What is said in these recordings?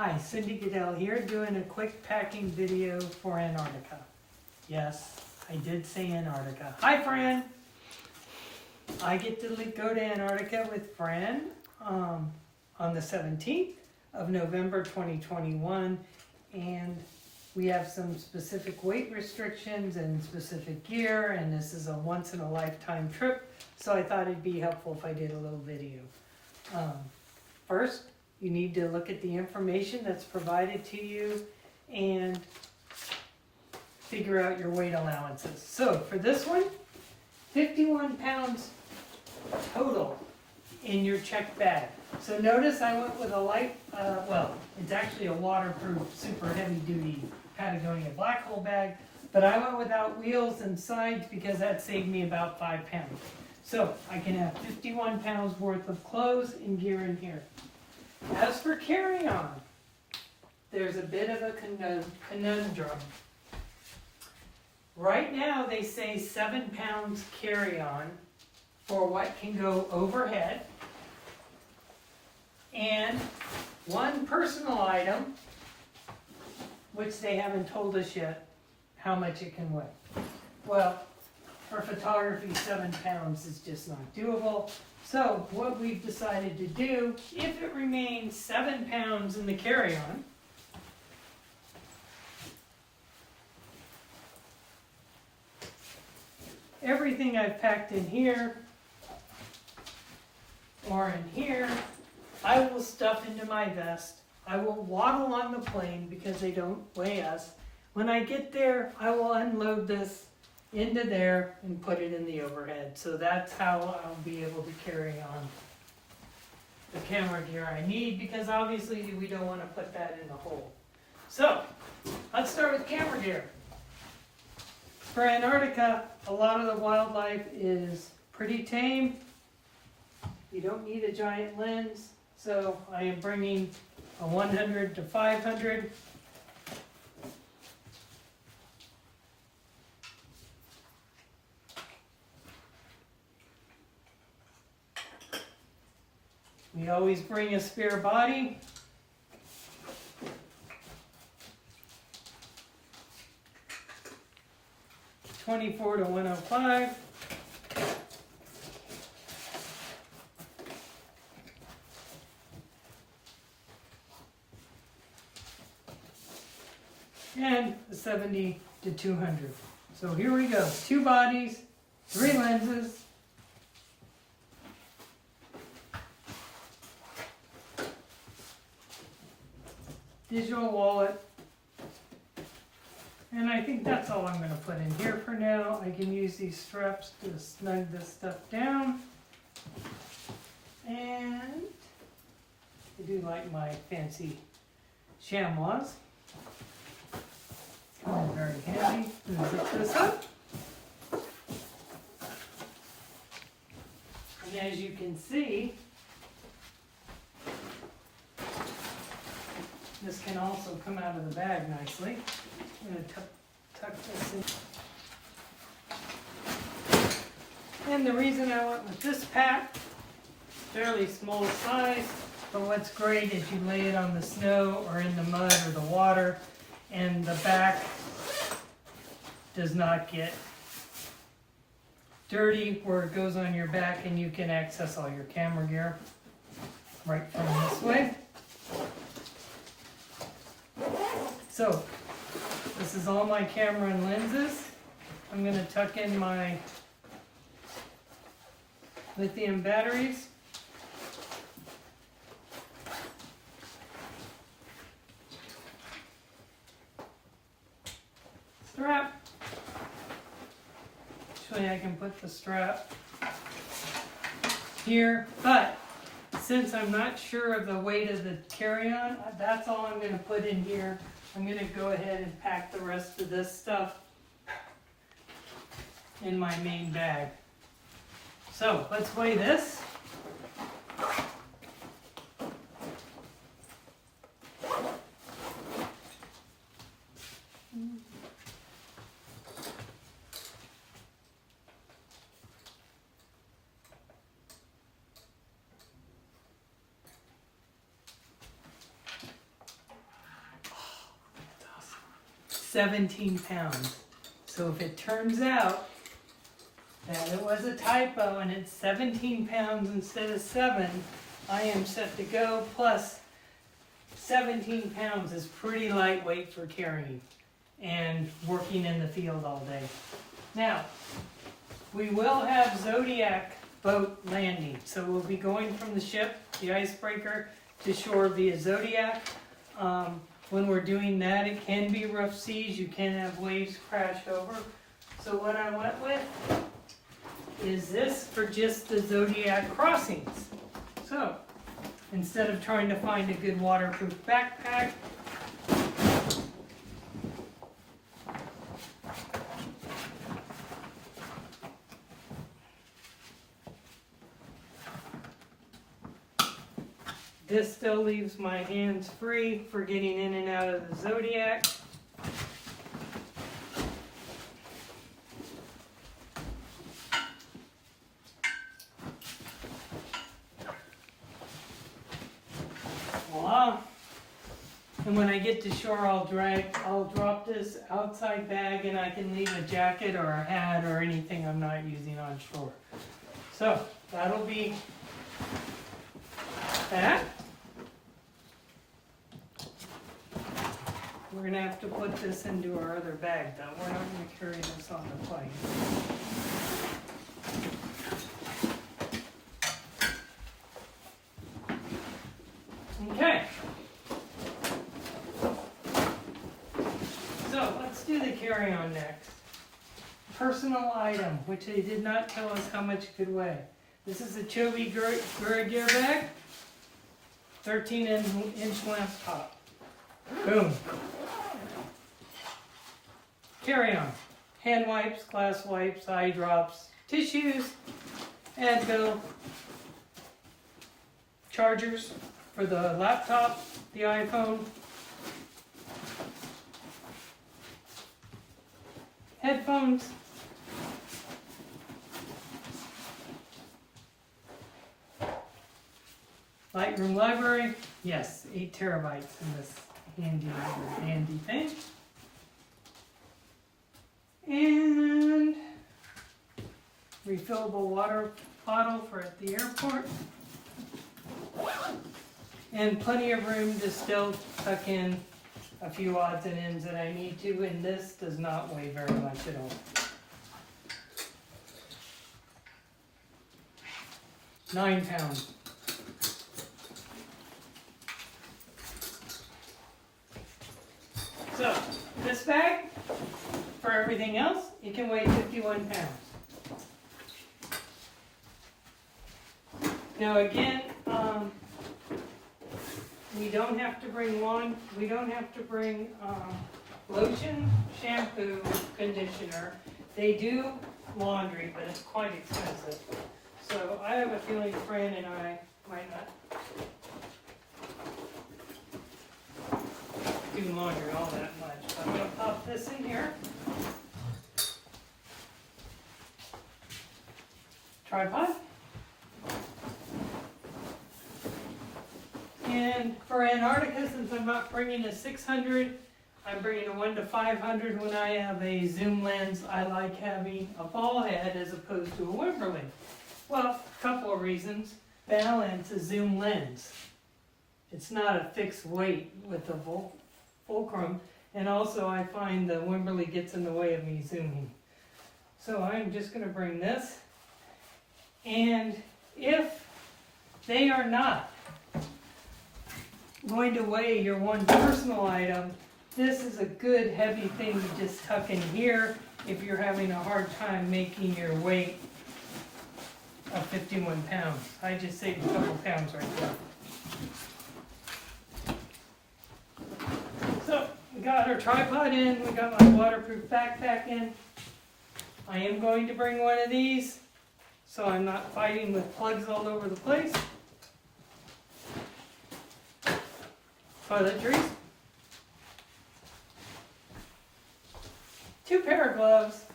Hi, Cindy Goeddel here, doing a quick packing video for Antarctica. Yes, I did say Antarctica. Hi, Fran! I get to go to Antarctica with Fran on the 17th of November 2021, and we have some specific weight restrictions and specific gear, and this is a once-in-a-lifetime trip, so I thought it'd be helpful if I did a little video. First, you need to look at the information that's provided to you and figure out your weight allowances. So for this one, 51 pounds total in your checked bag. So notice I went with a light, well, it's actually a waterproof, super heavy duty Patagonia black hole bag, but I went without wheels and sides because that saved me about 5 pounds. So I can have 51 pounds worth of clothes and gear in here. As for carry-on, there's a bit of a conundrum. Right now they say 7 pounds carry-on for what can go overhead, and one personal item, which they haven't told us yet how much it can weigh. Well, for photography, 7 pounds is just not doable. So what we've decided to do, if it remains 7 pounds in the carry-on, everything I've packed in here or in here, I will stuff into my vest. I will waddle on the plane because they don't weigh us. When I get there, I will unload this into there and put it in the overhead. So that's how I'll be able to carry on the camera gear I need, because obviously we don't want to put that in the hole. So let's start with camera gear. For Antarctica, a lot of the wildlife is pretty tame. You don't need a giant lens, so I am bringing a 100 to 500. We always bring a spare body. .24 to 105. And a 70 to 200. So here we go. 2 bodies, 3 lenses. Digital wallet, and I think that's all I'm going to put in here for now. I can use these straps to snug this stuff down, and I do like my fancy chamois. Oh, very handy. Zip this up, and as you can see, this can also come out of the bag nicely. I'm going to tuck this in. And the reason I went with this pack, fairly small size, but what's great is you lay it on the snow or in the mud or the water, and the back does not get dirty where it goes on your back, and you can access all your camera gear right from this way. So, this is all my camera and lenses. I'm going to tuck in my lithium batteries. Strap. Actually, I can put the strap here, but since I'm not sure of the weight of the carry-on, that's all I'm going to put in here. I'm going to go ahead and pack the rest of this stuff in my main bag. So let's weigh this. 17 pounds. So if it turns out that it was a typo and it's 17 pounds instead of 7, I am set to go. Plus 17 pounds is pretty lightweight for carrying and working in the field all day. Now, we will have Zodiac boat landing. So we'll be going from the ship, the icebreaker, to shore via Zodiac. When we're doing that, it can be rough seas. You can have waves crash over. So what I went with is this for just the Zodiac crossings. So instead of trying to find a good waterproof backpack, this still leaves my hands free for getting in and out of the Zodiac. Voila. And when I get to shore, I'll drop this outside bag and I can leave a jacket or a hat or anything I'm not using on shore. So that'll be that. We're going to have to put this into our other bag though. We're not going to carry this on the plane. Okay. So let's do the carry-on next. Personal item, which they did not tell us how much it could weigh. This is a Chovy Gear bag, 13-inch laptop. Boom. Carry-on. Hand wipes, glass wipes, eye drops, tissues, Advil, chargers for the laptop, the iPhone, headphones, Lightroom library, yes, 8 terabytes in this handy thing. And refillable water bottle for at the airport. And plenty of room to still tuck in a few odds and ends that I need to, and this does not weigh very much at all. 9 pounds. So, this bag, for everything else, it can weigh 51 pounds. Now again, we don't have to bring lotion, shampoo, conditioner. They do laundry, but it's quite expensive. So I have a feeling Fran and I might not do laundry all that much. So I'm going to pop this in here. Tripod. And for Antarctica, since I'm not bringing a 600, I'm bringing a 1 to 500. When I have a zoom lens, I like having a ball head as opposed to a Wimberley. Well, a couple of reasons. Balance a zoom lens. It's not a fixed weight with the fulcrum. And also I find the Wimberley gets in the way of me zooming. So I'm just going to bring this. And if they are not going to weigh your one personal item, this is a good heavy thing to just tuck in here if you're having a hard time making your weight of 51 pounds. I just saved a couple pounds right there. So we got our tripod in, we got my waterproof backpack in. I am going to bring one of these so I'm not fighting with plugs all over the place. Toiletries. 2 pair of gloves.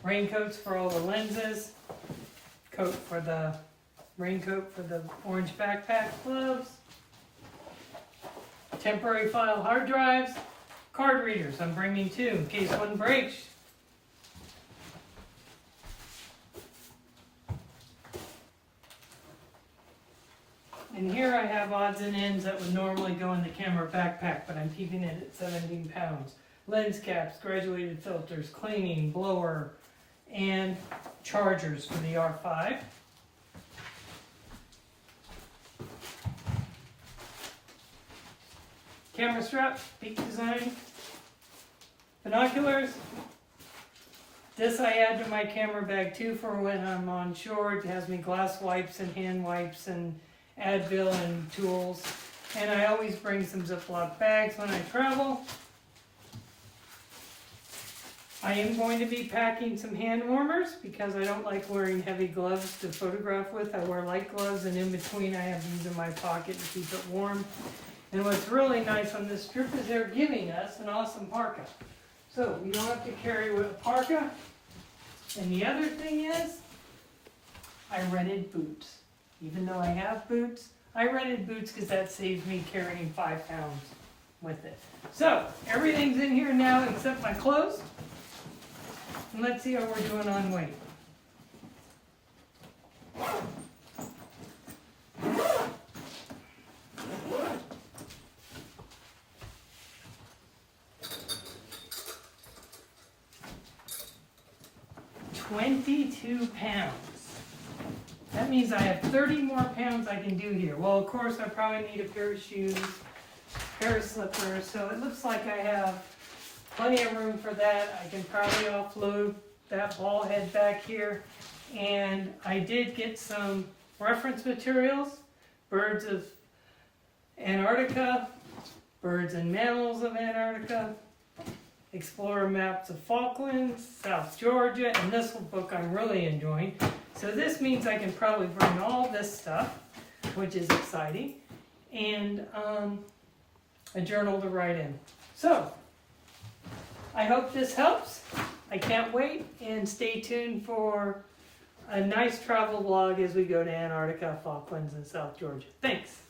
Raincoats for all the lenses. Raincoat for the orange backpack, gloves. temporary file hard drives, card readers. I'm bringing 2 in case one breaks. And here I have odds and ends that would normally go in the camera backpack, but I'm keeping it at 17 pounds. Lens caps, graduated filters, cleaning, blower, and chargers for the R5. Camera strap, Peak Design. Binoculars. This I add to my camera bag too for when I'm on shore. It has me glass wipes and hand wipes and Advil and tools. And I always bring some Ziploc bags when I travel. I am going to be packing some hand warmers because I don't like wearing heavy gloves to photograph with. I wear light gloves, and in between I have these in my pocket to keep it warm. And what's really nice on this trip is they're giving us an awesome parka. So we don't have to carry with a parka. And the other thing is, I rented boots. Even though I have boots, I rented boots because that saves me carrying 5 pounds with it. So everything's in here now except my clothes. And let's see how we're doing on weight. £22. That means I have 30 more pounds I can do here. Well, of course, I probably need a pair of shoes, pair of slippers, so it looks like I have plenty of room for that. I can probably offload that ball head back here. And I did get some reference materials, birds of Antarctica, birds and mammals of Antarctica, explorer maps of Falklands, South Georgia, and this book I'm really enjoying. So this means I can probably bring all this stuff, which is exciting, and a journal to write in. So, I hope this helps. I can't wait, and stay tuned for a nice travel vlog as we go to Antarctica, Falklands, and South Georgia. Thanks.